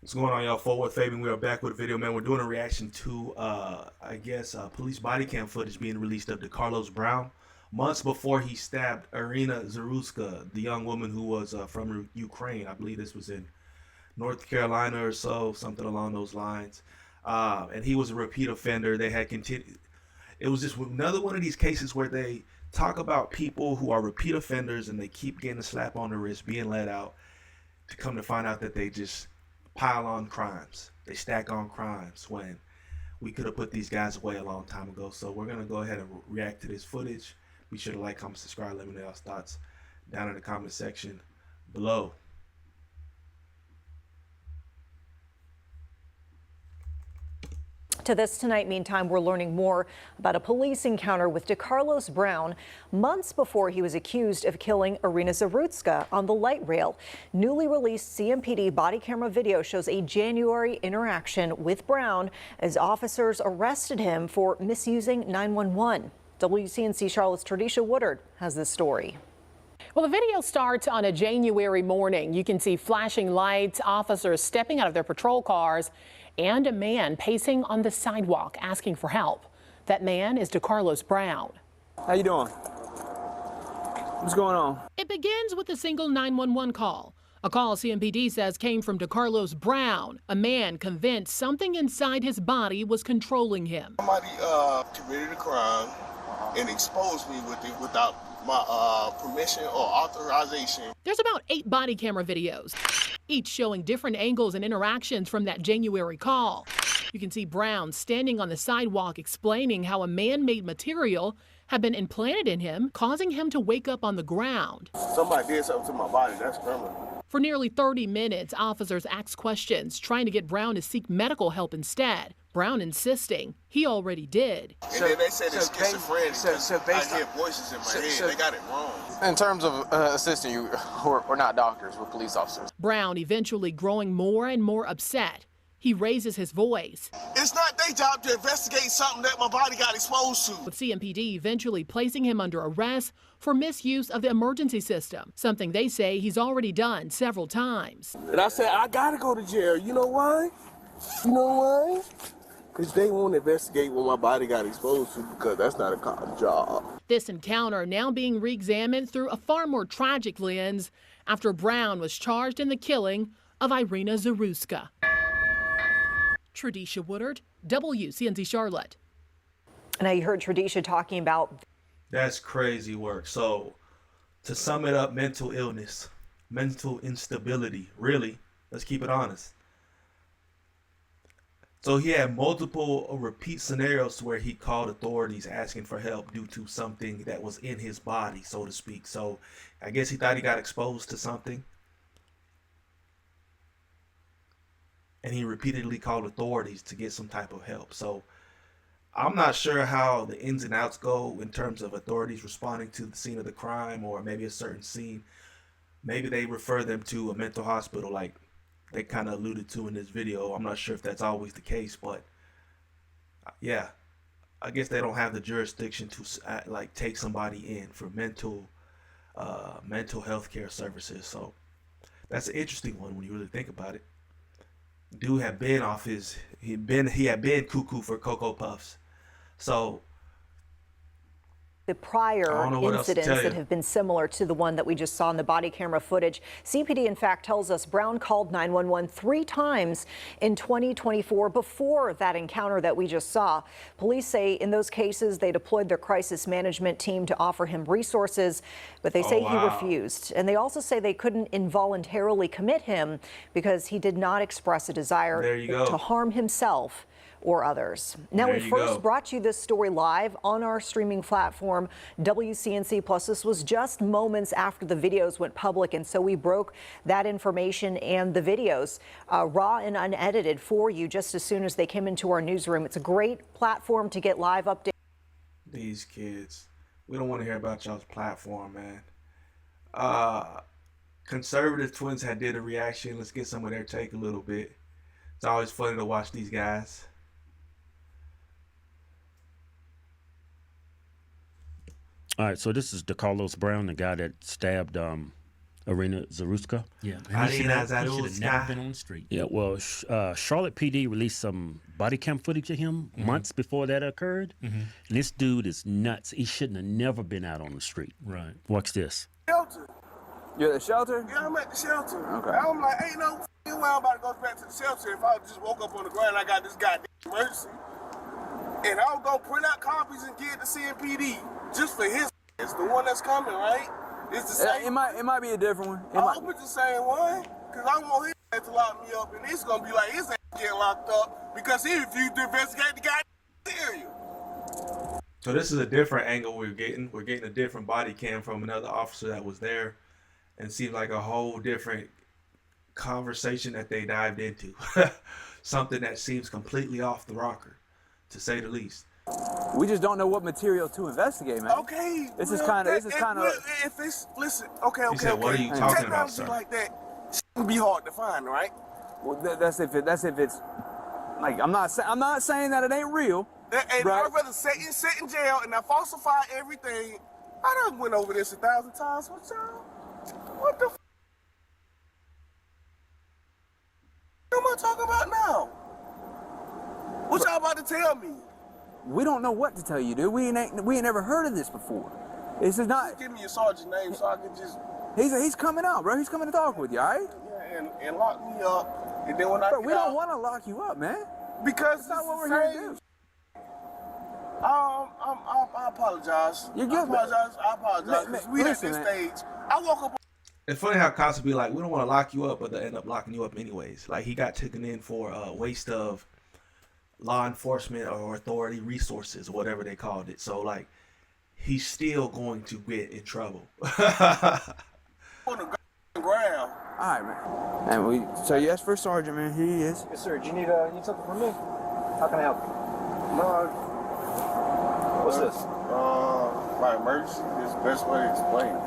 What's going on, y'all? Worth Fabian. We are back with a video, man. We're doing a reaction to, police body cam footage being released of DeCarlos Brown months before he stabbed Irina Zaruska, the young woman who was from Ukraine. I believe this was in North Carolina or so, something along those lines. And he was a repeat offender. They had continued. It was just another one of these cases where they talk about people who are repeat offenders and they keep getting a slap on the wrist, being let out, to come to find out that they just pile on crimes. They stack on crimes when we could have put these guys away a long time ago. So we're going to go ahead and react to this footage. Be sure to like, comment, subscribe. Let me know your thoughts down in the comment section below. To this tonight, meantime, we're learning more about a police encounter with DeCarlos Brown months before he was accused of killing Irina Zaruska on the light rail. Newly released CMPD body camera video shows a January interaction with Brown as officers arrested him for misusing 911. WCNC Charlotte's Tradisha Woodard has this story. Well, the video starts on a January morning. You can see flashing lights, officers stepping out of their patrol cars, and a man pacing on the sidewalk asking for help. That man is DeCarlos Brown. How you doing? What's going on? It begins with a single 911 call. A call CMPD says came from DeCarlos Brown, a man convinced something inside his body was controlling him. Somebody committed a crime and exposed me with it without my permission or authorization. There's about 8 body camera videos, each showing different angles and interactions from that January call. You can see Brown standing on the sidewalk explaining how a man-made material had been implanted in him, causing him to wake up on the ground. Somebody did something to my body. That's criminal. For nearly 30 minutes, officers asked questions, trying to get Brown to seek medical help instead. Brown insisting he already did. And then they said it's schizophrenic. I hear voices in my head. They got it wrong. In terms of assisting you, we're not doctors, we're police officers. Brown eventually growing more and more upset. He raises his voice. It's not their job to investigate something that my body got exposed to. With CMPD eventually placing him under arrest for misuse of the emergency system, something they say he's already done several times. And I said, I gotta go to jail. You know why? You know why? Because they won't investigate what my body got exposed to, because that's not a cop's job. This encounter now being re-examined through a far more tragic lens after Brown was charged in the killing of Irina Zaruska. Tradisha Woodard, WCNC Charlotte. Now you heard Tradisha talking about. That's crazy work. So to sum it up, mental illness, mental instability, really, let's keep it honest. So he had multiple repeat scenarios where he called authorities asking for help due to something that was in his body, so to speak. So I guess he thought he got exposed to something, and he repeatedly called authorities to get some type of help. So I'm not sure how the ins and outs go in terms of authorities responding to the scene of the crime, or maybe a certain scene. Maybe they refer them to a mental hospital like they kind of alluded to in this video. I'm not sure if that's always the case, but yeah, I guess they don't have the jurisdiction to like take somebody in for mental health care services. So that's an interesting one when you really think about it. Dude had been off his, he had been cuckoo for Cocoa Puffs. So The prior incidents that have been similar to the one that we just saw in the body camera footage. CPD, in fact, tells us Brown called 911 3 times in 2024 before that encounter that we just saw. Police say in those cases they deployed their crisis management team to offer him resources, but they say he refused. And they also say they couldn't involuntarily commit him because he did not express a desire to harm himself or others. Now, we first brought you this story live on our streaming platform, WCNC Plus. This was just moments after the videos went public, and so we broke that information and the videos raw and unedited for you just as soon as they came into our newsroom. It's a great platform to get live updates. These kids, we don't want to hear about y'all's platform, man. Conservative Twins had did a reaction. Let's get some of their take a little bit. It's always funny to watch these guys. All right, so this is DeCarlos Brown, the guy that stabbed Irina Zaruska. Yeah, Irina he should have Zaruska. never been on the street. Yeah, well, Charlotte PD released some body cam footage of him months before that occurred. And this dude is nuts. He shouldn't have never been out on the street. Right. Watch this. Shelter. You're at the shelter? Yeah, I'm at the shelter. Okay. I'm like, ain't no f***ing way I'm about to go back to the shelter if I just woke up on the ground and I got this goddamn emergency. And I'm going to print out copies and give it to CMPD just for his. It's the one that's coming, right? It's the same. It might be a different one. I hope it's the same one, because I want his ass to lock me up, and it's going to be like his ass getting locked up because he refused to investigate the goddamn serial. So this is a different angle we're getting. We're getting a different body cam from another officer that was there, and seems like a whole different conversation that they dived into. Something that seems completely off the rocker, to say the least. We just don't know what material to investigate, man. Okay. This is kind of. If it's listen, okay. What are you talking about, sir? Technology like that shouldn't be hard to find, right? Well, that's if it's like I'm not saying that it ain't real. And right. I'd rather sit in jail and I falsify everything. I done went over this 1,000 times with y'all. What the f***? What am I talking about now? What y'all about to tell me? We don't know what to tell you, dude. We ain't never heard of this before. This is not. Just give me your sergeant's name so I can just. He's coming out, bro. He's coming to talk with you, all right? Yeah, and lock me up. And then when I bro, get we out, don't want to lock you up, man. Because that's not what we're here to do. I apologize. You're good, I apologize. We at this stage. I woke up. It's funny how cops be like, we don't want to lock you up, but they end up locking you up anyways. Like, he got taken in for a waste of law enforcement or authority resources, or whatever they called it. So, like, he's still going to get in trouble. On the ground. All right, man. And so you asked for a sergeant, man. Here he is. Yes, sir. Do you need something from me? How can I help you? No. What's this? My emergency is the best way to explain it.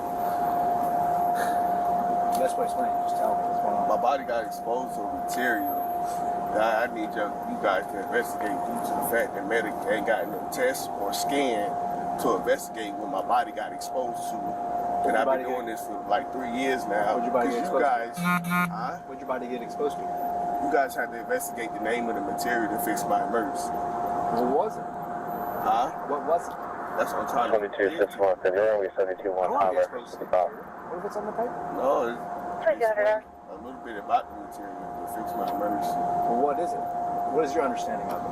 Best way to explain it. Just tell me what's going on. My body got exposed to material. I need you guys to investigate due to the fact that medic ain't got no test or scan to investigate what my body got exposed to. And I've been doing this for like 3 years now. What'd your body get exposed to? What'd your body get exposed to? You guys have to investigate the name of the material to fix my emergency. What was it? What was it? That's what I'm trying to do. 2261 February 721 Holler. What if it's on the paper? No, it's a little bit about the material to fix my emergency. Well, what is it? What is your understanding of it?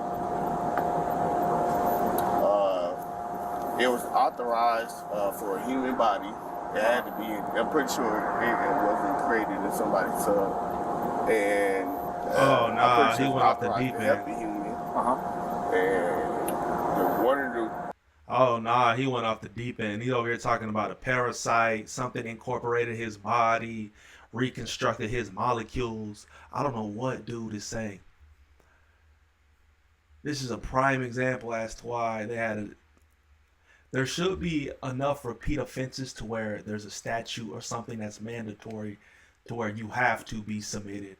It was authorized for a human body. It had to be, I'm pretty sure it wasn't created in somebody's tub. And he went off the deep end. He went off the deep end. He's over here talking about a parasite, something incorporated his body, reconstructed his molecules. I don't know what dude is saying. This is a prime example as to why there should be enough repeat offenses to where there's a statute or something that's mandatory to where you have to be submitted.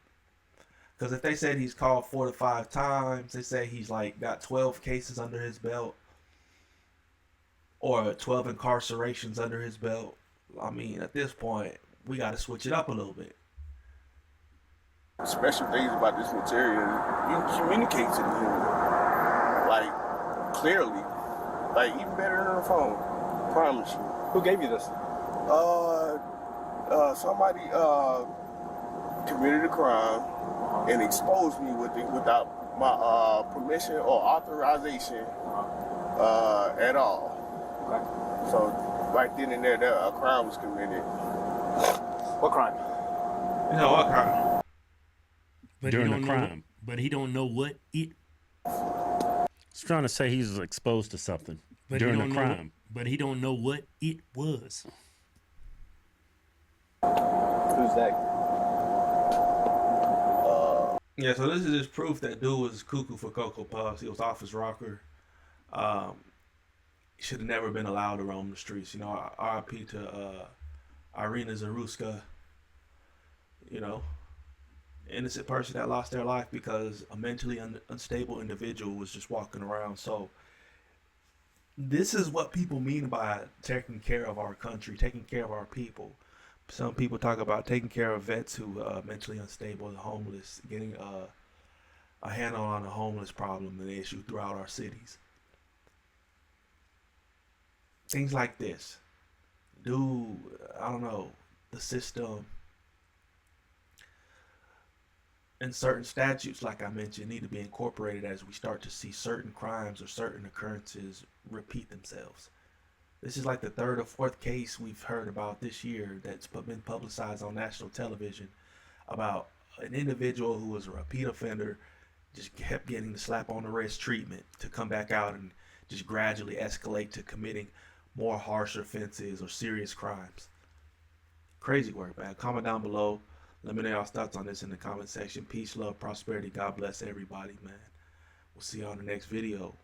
Because if they said he's called 4 to 5 times, they say he's like got 12 cases under his belt or 12 incarcerations under his belt. I mean, at this point, we got to switch it up a little bit. Special things about this material, you can communicate to the human, like, clearly. Like, even better than the phone. Promise you. Who gave you this? Somebody committed a crime and exposed me with it without my permission or authorization at all. Okay. So right then and there, a crime was committed. What crime? You know what crime? But During the crime. But he don't know what it. He's trying to say he's exposed to something during the crime. But he don't know what it was. Who's that? Yeah, so this is just proof that dude was cuckoo for Cocoa Puffs. He was off his rocker. He should have never been allowed to roam the streets. You know, RIP to Irina Zaruska. You know, innocent person that lost their life because a mentally unstable individual was just walking around. So this is what people mean by taking care of our country, taking care of our people. Some people talk about taking care of vets who mentally unstable and homeless, getting a handle on the homeless problem and the issue throughout our cities. Things like this. I don't know, the system and certain statutes, like I mentioned, need to be incorporated as we start to see certain crimes or certain occurrences repeat themselves. This is like the third or fourth case we've heard about this year that's been publicized on national television about an individual who was a repeat offender, just kept getting the slap on the wrist treatment to come back out and just gradually escalate to committing more harsh offenses or serious crimes. Crazy work, man. Comment down below. Let me know y'all's thoughts on this in the comment section. Peace, love, prosperity. God bless everybody, man. We'll see you on the next video.